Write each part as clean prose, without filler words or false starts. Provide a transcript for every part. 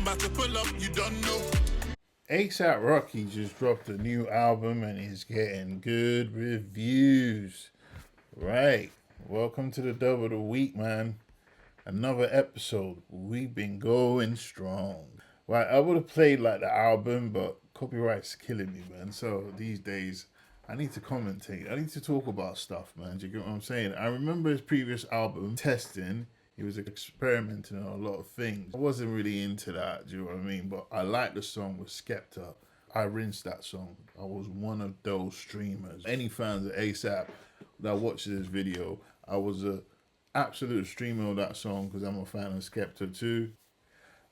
about to pull up, you don't know. Asaprocky just dropped a new album and is getting good reviews. Right. Welcome to the dub of the week, man. Another episode. We've been going strong. Right, I would have played like the album, but copyright's killing me, man. So these days, I need to commentate. I need to talk about stuff, man. Do you get what I'm saying? I remember his previous album, Testing. He was experimenting on a lot of things. I wasn't really into that, do you know what I mean? But I like the song with Skepta. I rinsed that song. I was one of those streamers. Any fans of ASAP that watched this video, I was a absolute streamer of that song because I'm a fan of Skepta too.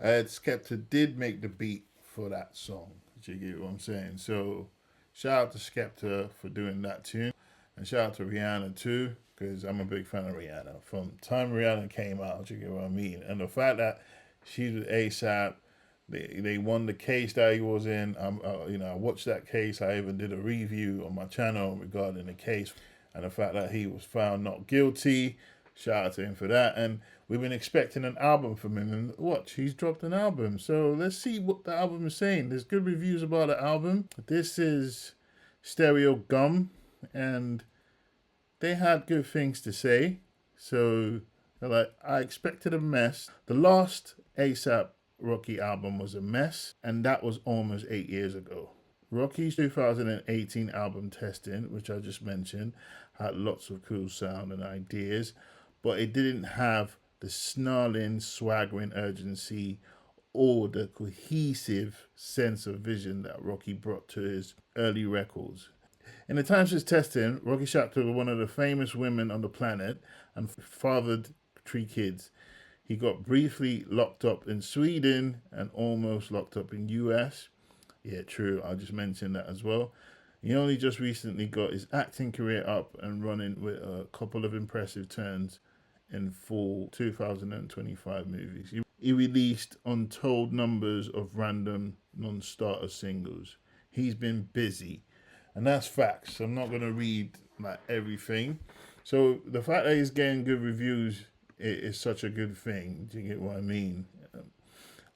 Skepta did make the beat for that song. Do you get what I'm saying? So shout out to Skepta for doing that tune. And shout out to Rihanna too, because I'm a big fan of Rihanna. From the time Rihanna came out, you get what I mean? And the fact that she's with ASAP, they won the case that he was in. I watched that case. I even did a review on my channel regarding the case. And the fact that he was found not guilty. Shout out to him for that. And we've been expecting an album from him. And watch, he's dropped an album. So let's see what the album is saying. There's good reviews about the album. This is Stereo Gum. And they had good things to say. So, like, I expected a mess. The last ASAP Rocky album was a mess, and that was almost 8 years ago. Rocky's 2018 album Testing, which I just mentioned, had lots of cool sound and ideas, but it didn't have the snarling, swaggering urgency or the cohesive sense of vision that Rocky brought to his early records. In the time since Testing, Rocky Shapter was one of the famous women on the planet and fathered 3 kids. He got briefly locked up in Sweden and almost locked up in US. Yeah, true. I just mentioned that as well. He only just recently got his acting career up and running with a couple of impressive turns in full 2025 movies. He released untold numbers of random non-starter singles. He's been busy. And that's facts. I'm not going to read like everything. So the fact that he's getting good reviews is such a good thing. Do you get what I mean?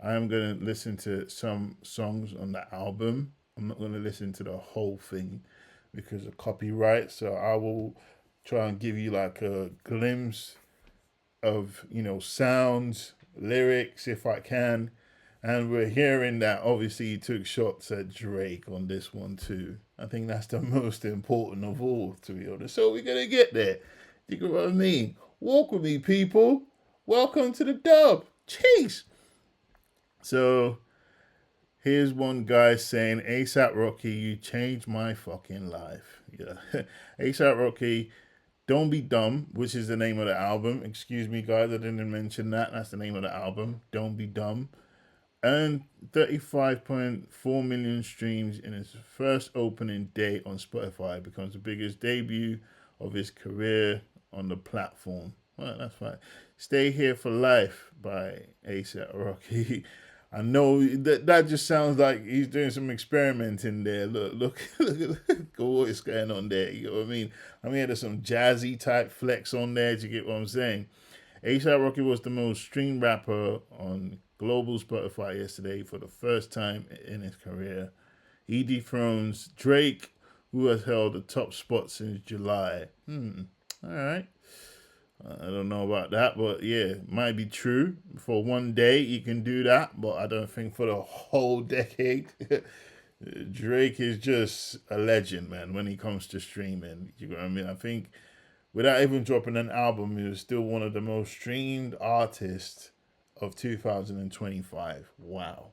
I am going to listen to some songs on the album. I'm not going to listen to the whole thing because of copyright. So I will try and give you like a glimpse of, sounds, lyrics if I can. And we're hearing that obviously he took shots at Drake on this one too. I think that's the most important of all, to be honest. So we're going to get there. You get what I mean? Walk with me, people. Welcome to the dub. Jeez. So here's one guy saying, ASAP Rocky, you changed my fucking life. Yeah. ASAP Rocky, Don't Be Dumb, which is the name of the album. Excuse me, guys, I didn't mention that. That's the name of the album. Don't Be Dumb. Earned 35.4 million streams in his first opening day on Spotify. Becomes the biggest debut of his career on the platform. Well, that's fine. Stay Here for Life by A$AP Rocky. I know that just sounds like he's doing some experimenting there. Look at what's going on there. You know what I mean? There's some jazzy type flex on there. Do you get what I'm saying? A$AP Rocky was the most streamed rapper on global Spotify yesterday for the first time in his career. He dethrones Drake, who has held the top spot since July. All right. I don't know about that, but yeah, might be true. For one day, you can do that, but I don't think for the whole decade. Drake is just a legend, man, when he comes to streaming. You know what I mean? I think without even dropping an album, he was still one of the most streamed artists of 2025. Wow.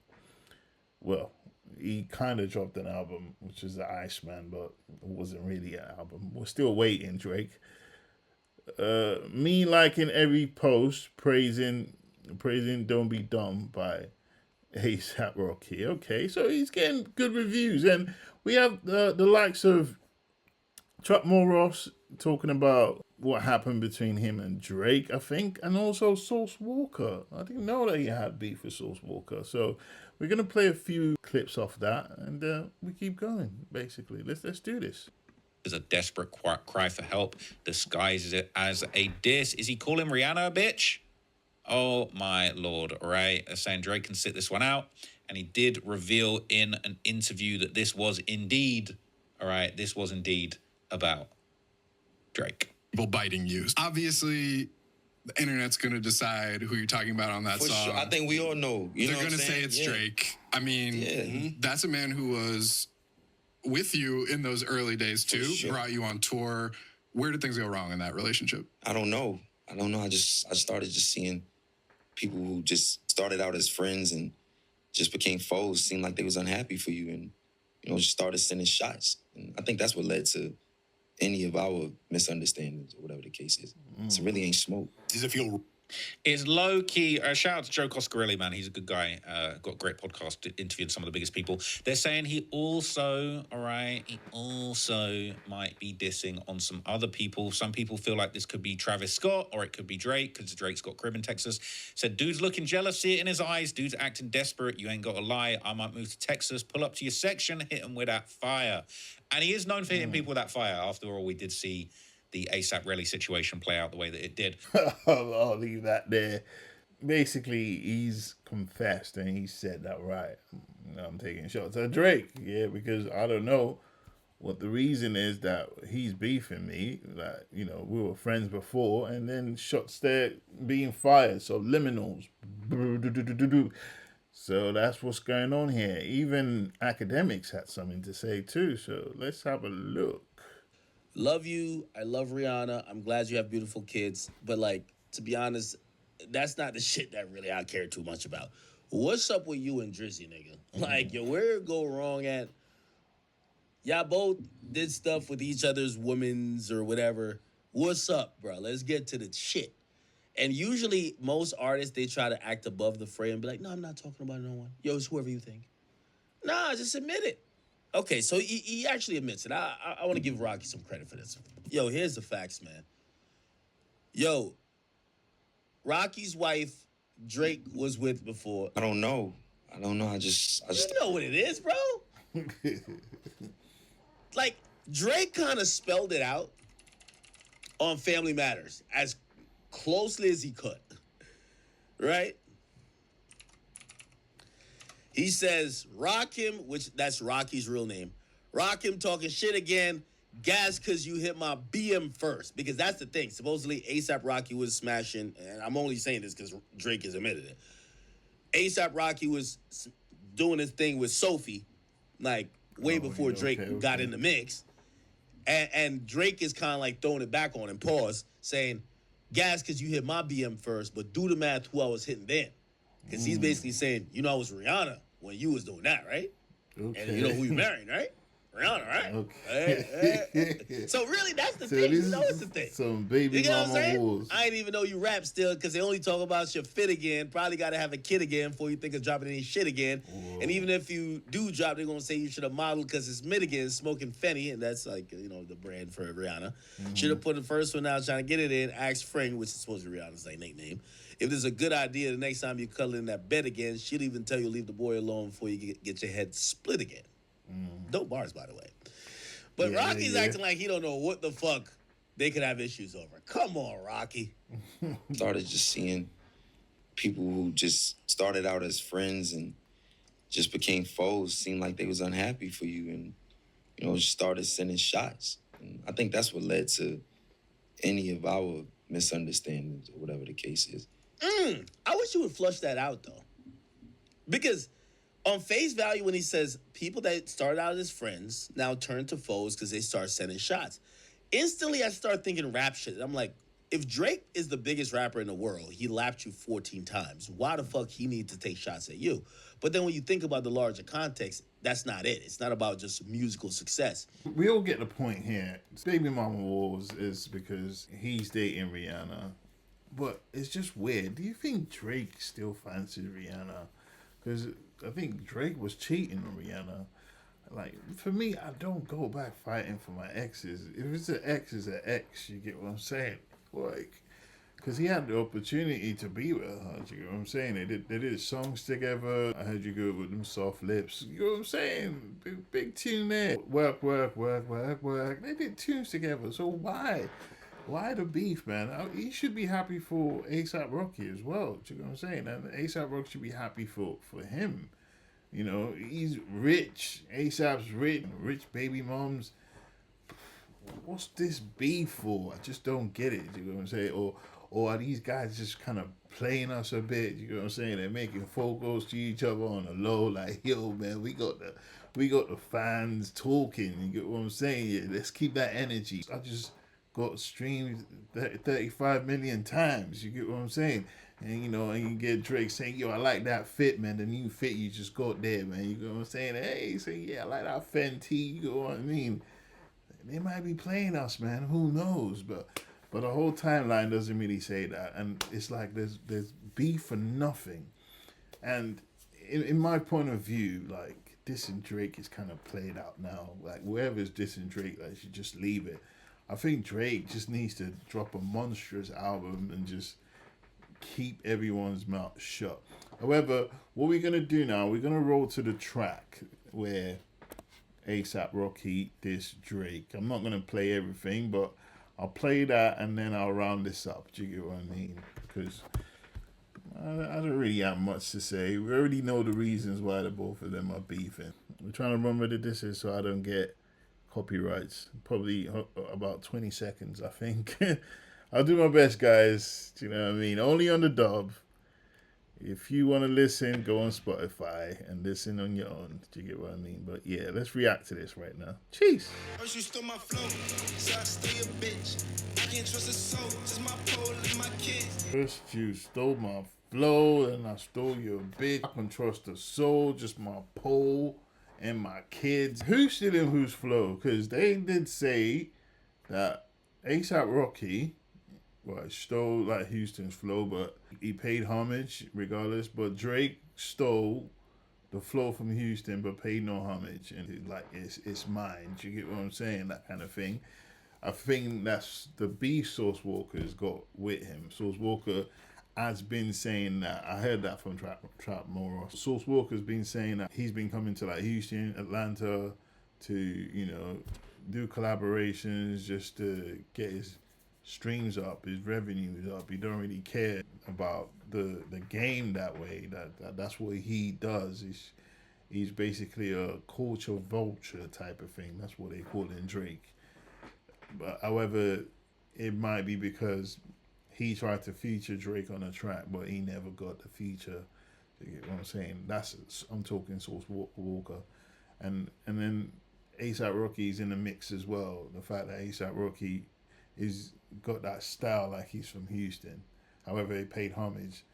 Well, he kind of dropped an album, which is the Iceman, but it wasn't really an album. We're still waiting, Drake. Me liking every post praising Don't Be Dumb by A$AP Rocky. Okay, so he's getting good reviews, and we have the likes of Traploreross talking about what happened between him and Drake, I think, and also Sauce Walker. I didn't know that he had beef with Sauce Walker, so we're gonna play a few clips off that, and we keep going. Basically, let's do this. As a desperate cry for help, disguises it as a diss. Is he calling Rihanna a bitch? Oh my lord, right? Saying Drake can sit this one out. And he did reveal in an interview that this was indeed, this was indeed about Drake. People biting you. Obviously, the internet's going to decide who you're talking about on that For song. sure. I think we all know. They're going to say it's Drake. I mean, that's a man who was with you in those early days too, brought you on tour. Where did things go wrong in that relationship? I don't know. I started just seeing people who just started out as friends and just became foes, seemed like they was unhappy for you and, just started sending shots. And I think that's what led to any of our misunderstandings or whatever the case is. So it really ain't smoke. Does it feel... It's low key. Shout out to Joe Coscarelli, man. He's a good guy. Got a great podcast, interviewing some of the biggest people. They're saying he also might be dissing on some other people. Some people feel like this could be Travis Scott or it could be Drake because Drake's got crib in Texas. Said, dude's looking jealous, see it in his eyes. Dude's acting desperate. You ain't got to lie. I might move to Texas, pull up to your section, hit him with that fire. And he is known for hitting people with that fire. After all, we did see the ASAP Rally situation play out the way that it did. I'll leave that there. Basically, he's confessed and he said that, right, I'm taking shots at Drake. Yeah, because I don't know what the reason is that he's beefing me. That, we were friends before and then shots there being fired. So liminals. So that's what's going on here. Even akademiks had something to say too. So let's have a look. Love you. I love Rihanna. I'm glad you have beautiful kids. But, to be honest, that's not the shit that really I care too much about. What's up with you and Drizzy, nigga? Where it go wrong at? Y'all both did stuff with each other's women's or whatever. What's up, bro? Let's get to the shit. And usually, most artists, they try to act above the fray and be like, no, I'm not talking about no one. Yo, it's whoever you think. Nah, just admit it. Okay, so he actually admits it. I want to give Rocky some credit for this. Yo, here's the facts, man. Yo, Rocky's wife, Drake was with before. I don't know. I just You know what it is, bro. Drake kind of spelled it out on Family Matters as closely as he could. Right? He says, rock him, which that's Rocky's real name. Rock him talking shit again. Gas because you hit my BM first. Because that's the thing. Supposedly, ASAP Rocky was smashing, and I'm only saying this because Drake has admitted it. ASAP Rocky was doing his thing with Sophie, way before Drake got in the mix. And Drake is kind of throwing it back on him, saying, gas because you hit my BM first, but do the math who I was hitting then. Because he's basically saying, I was Rihanna when you was doing that, right? Okay. And you know who you marrying, right? Rihanna, right? Okay. So really, that's the thing. It's the thing. Some baby mama wars. I ain't even know you rap still because they only talk about your fit again. Probably got to have a kid again before you think of dropping any shit again. Whoa. And even if you do drop, they're going to say you should have modeled because it's mid again, smoking Fenny, and that's the brand for Rihanna. Mm-hmm. Should have put the first one out trying to get it in, ask Frank, which is supposed to be Rihanna's nickname. If there's a good idea, the next time you cuddle in that bed again, she'll even tell you to leave the boy alone before you get your head split again. Dope bars, by the way. But Rocky's acting like he don't know what the fuck they could have issues over. Come on, Rocky. Started just seeing people who just started out as friends and just became foes, seemed like they was unhappy for you and, just started sending shots. And I think that's what led to any of our misunderstandings or whatever the case is. I wish you would flush that out, though. Because on face value, when he says people that started out as friends now turn to foes because they start sending shots, instantly I start thinking rap shit. I'm like, if Drake is the biggest rapper in the world, he lapped you 14 times. Why the fuck he need to take shots at you? But then when you think about the larger context, that's not it. It's not about just musical success. We all get the point here. Baby Mama Wars is because he's dating Rihanna. But it's just weird. Do you think Drake still fancies Rihanna? Because I think Drake was cheating on Rihanna. For me, I don't go back fighting for my exes. If it's an ex, it's an ex. You get what I'm saying? Because he had the opportunity to be with her. You get what I'm saying? They did songs together. I heard you go with them soft lips. You know what I'm saying? Big tune there. Work. They did tunes together. So why? why the beef, man? He should be happy for ASAP Rocky as well. Do you know what I'm saying? And ASAP Rocky should be happy for him. You know, he's rich. ASAP's rich baby moms. What's this beef for? I just don't get it. You know what I'm saying? Or are these guys just kind of playing us a bit? You know what I'm saying? They're making phone calls to each other on the low, like, yo, man, we got the fans talking. You get what I'm saying? Yeah, let's keep that energy. I just got streamed 35 million times. You get what I'm saying? And you know, and you get Drake saying, yo, I like that fit, man. The new fit you just got there, man. You get what I'm saying? Hey, say, yeah, I like that Fenty. You get what I mean? They might be playing us, man. Who knows? But the whole timeline doesn't really say that, and it's like there's beef for nothing. And in my point of view, like dissing Drake is kind of played out now. Like whoever's dissing Drake, like should just leave it. I think Drake just needs to drop a monstrous album and just keep everyone's mouth shut. However, what we're gonna do now, we're gonna roll to the track where ASAP Rocky diss Drake. I'm not gonna play everything, but I'll play that and then I'll round this up. Do you get what I mean? Because I don't really have much to say. We already know the reasons why the both of them are beefing. We're trying to remember the disses so I don't get copyrights. Probably about 20 seconds, I think. I'll do my best, guys. Do you know what I mean? Only on the dub. If you want to listen, go on Spotify and listen on your own. Do you get what I mean? But yeah, let's react to this right now. Cheese. First you stole my flow, so I stay a bitch. I can't trust a soul, just my pole and my kids. First you stole my flow, and I stole your bitch. I can trust a soul, just my pole and my kids. Who's stealing whose flow? Because they did say that ASAP Rocky, well, stole like Houston's flow, but he paid homage regardless. But Drake stole the flow from Houston, but paid no homage, and it's like it's mine. Do you get what I'm saying? That kind of thing. I think that's the beef Source Walker's got with him. Source Walker has been saying that. I heard that from traploreross. Source Walker's been saying that he's been coming to like Houston, Atlanta, to do collaborations just to get his streams up, his revenues up. He don't really care about the game that way. That's what he does. He's basically a culture vulture type of thing. That's what they call it in Drake. But however, it might be because he tried to feature Drake on a track, but he never got the feature. You get what I'm saying? I'm talking Source Walker, and then ASAP Rocky's in the mix as well. The fact that ASAP Rocky is got that style like he's from Houston. However, he paid homage.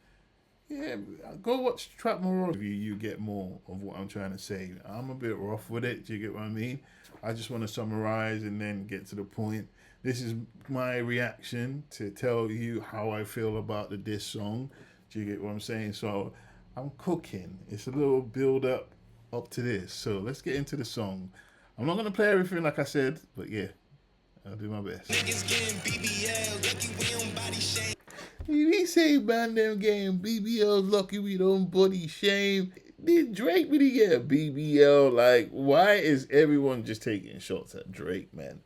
Yeah, go watch traploreross. You get more of what I'm trying to say. I'm a bit rough with it. Do you get what I mean? I just want to summarize and then get to the point. This is my reaction to tell you how I feel about the diss song. Do you get what I'm saying? So I'm cooking. It's a little build up to this. So let's get into the song. I'm not gonna play everything like I said, but yeah, I'll do my best. Niggas getting BBL, lucky we don't body shame. He say man them getting BBL, lucky we don't body shame. Did Drake really get a BBL? Like, why is everyone just taking shots at Drake, man?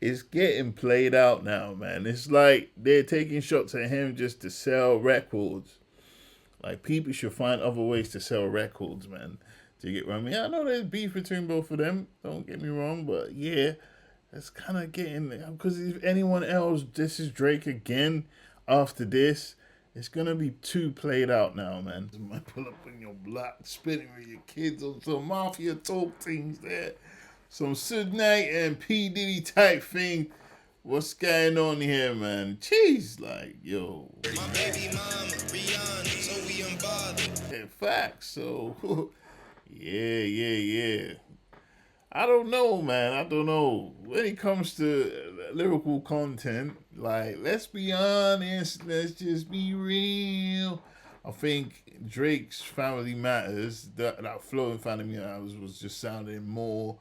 It's getting played out now, man. It's like they're taking shots at him just to sell records. Like, people should find other ways to sell records, man. Do you get what I mean? I know there's beef between both of them. Don't get me wrong, but yeah, it's kind of getting, because if anyone else, this is Drake again after this, it's going to be too played out now, man. You might pull up in your block, spinning with your kids on some mafia talk things there. Some Suge Knight and P. Diddy type thing. What's going on here, man? Jeez, like, yo. My baby mama, Rihanna, so we unbothered. In fact, so, yeah. I don't know, man. I don't know. When it comes to lyrical content, like, let's be honest. Let's just be real. I think Drake's Family Matters, that flow in Family Matters was just sounding more,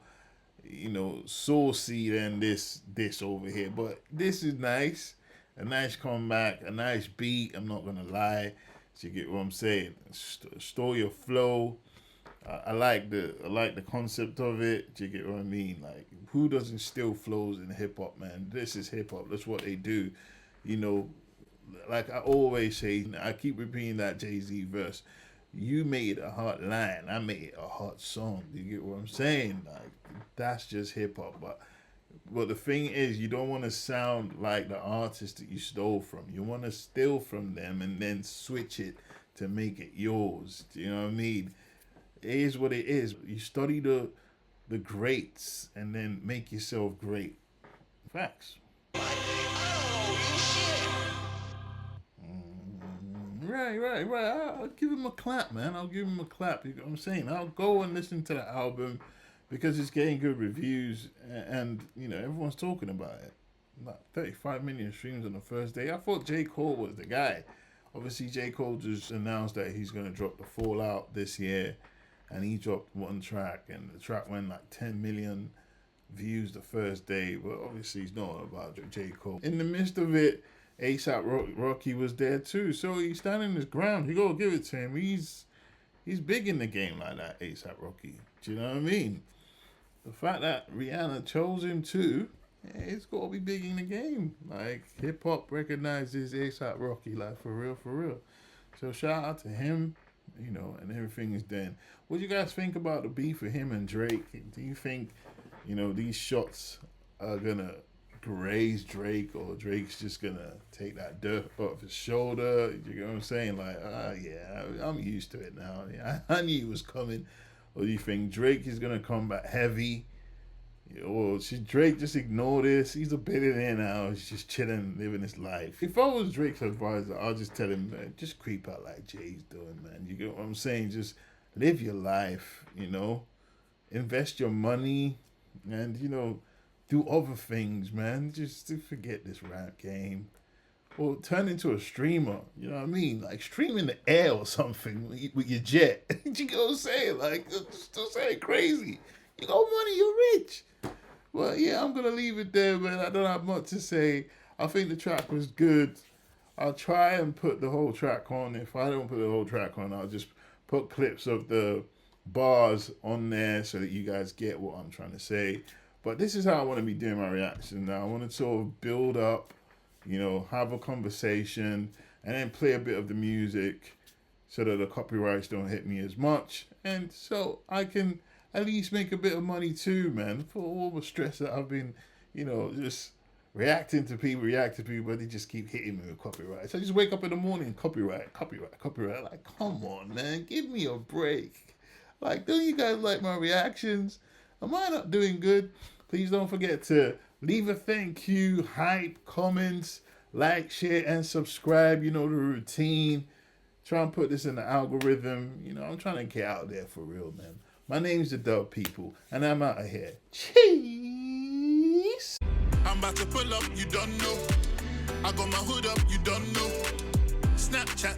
saucy than this over here. But this is nice. A nice comeback, a nice beat. I'm not going to lie. So you get what I'm saying. Stole your flow. I like the concept of it. Do you get what I mean? Like, who doesn't steal flows in hip hop, man? This is hip hop. That's what they do. You know, like I always say, I keep repeating that Jay-Z verse. You made a hot line, I made a hot song. Do you get what I'm saying? Like, that's just hip hop. But the thing is, you don't want to sound like the artist that you stole from. You want to steal from them and then switch it to make it yours. Do you know what I mean? It is what it is. You study the greats and then make yourself great. Facts. Right. I'll give him a clap, man. I'll give him a clap. You know what I'm saying? I'll go and listen to the album because it's getting good reviews and you know, everyone's talking about it. Like 35 million streams on the first day. I thought J. Cole was the guy. Obviously, J. Cole just announced that he's going to drop the Fallout this year. And he dropped one track, and the track went like 10 million views the first day. But obviously, he's not about J. Cole. In the midst of it, Asaprocky was there too. So he's standing his ground. You gotta give it to him. He's big in the game like that, Asaprocky. Do you know what I mean? The fact that Rihanna chose him too, it's gotta be big in the game. Like, hip hop recognizes Asaprocky, like for real. So shout out to him. You know, and everything is done. What do you guys think about the beef with him and Drake? Do you think, you know, these shots are gonna graze Drake, or Drake's just gonna take that dirt off his shoulder? You know what I'm saying? Like, yeah, I'm used to it now. Yeah, I knew it was coming. Or do you think Drake is gonna come back heavy? Or should Drake just ignore this? He's a billionaire now. He's just chilling, living his life. If I was Drake's advisor, I'll just tell him, man, just creep out like Jay's doing, man. You get what I'm saying? Just live your life, you know? Invest your money and, you know, do other things, man. Just to forget this rap game. Or turn into a streamer, you know what I mean? Like, stream in the air or something with your jet. You get what I'm saying? Like, just saying crazy. You got money, you're rich. Well, yeah, I'm going to leave it there, man. I don't have much to say. I think the track was good. I'll try and put the whole track on. If I don't put the whole track on, I'll just put clips of the bars on there so that you guys get what I'm trying to say. But this is how I want to be doing my reaction now. I want to sort of build up, you know, have a conversation, and then play a bit of the music so that the copyrights don't hit me as much. And so I can at least make a bit of money too, man, for all the stress that I've been, you know, just reacting to people, but they just keep hitting me with copyright. So I just wake up in the morning, copyright. Like, come on, man, give me a break. Like, don't you guys like my reactions? Am I not doing good? Please don't forget to leave a thank you, hype, comments, like, share, and subscribe. You know the routine. Try and put this in the algorithm. You know, I'm trying to get out there for real, man. My name's the Dub People, and I'm out of here. Cheese! I'm about to pull up, you don't know. I got my hood up, you don't know. Snapchat.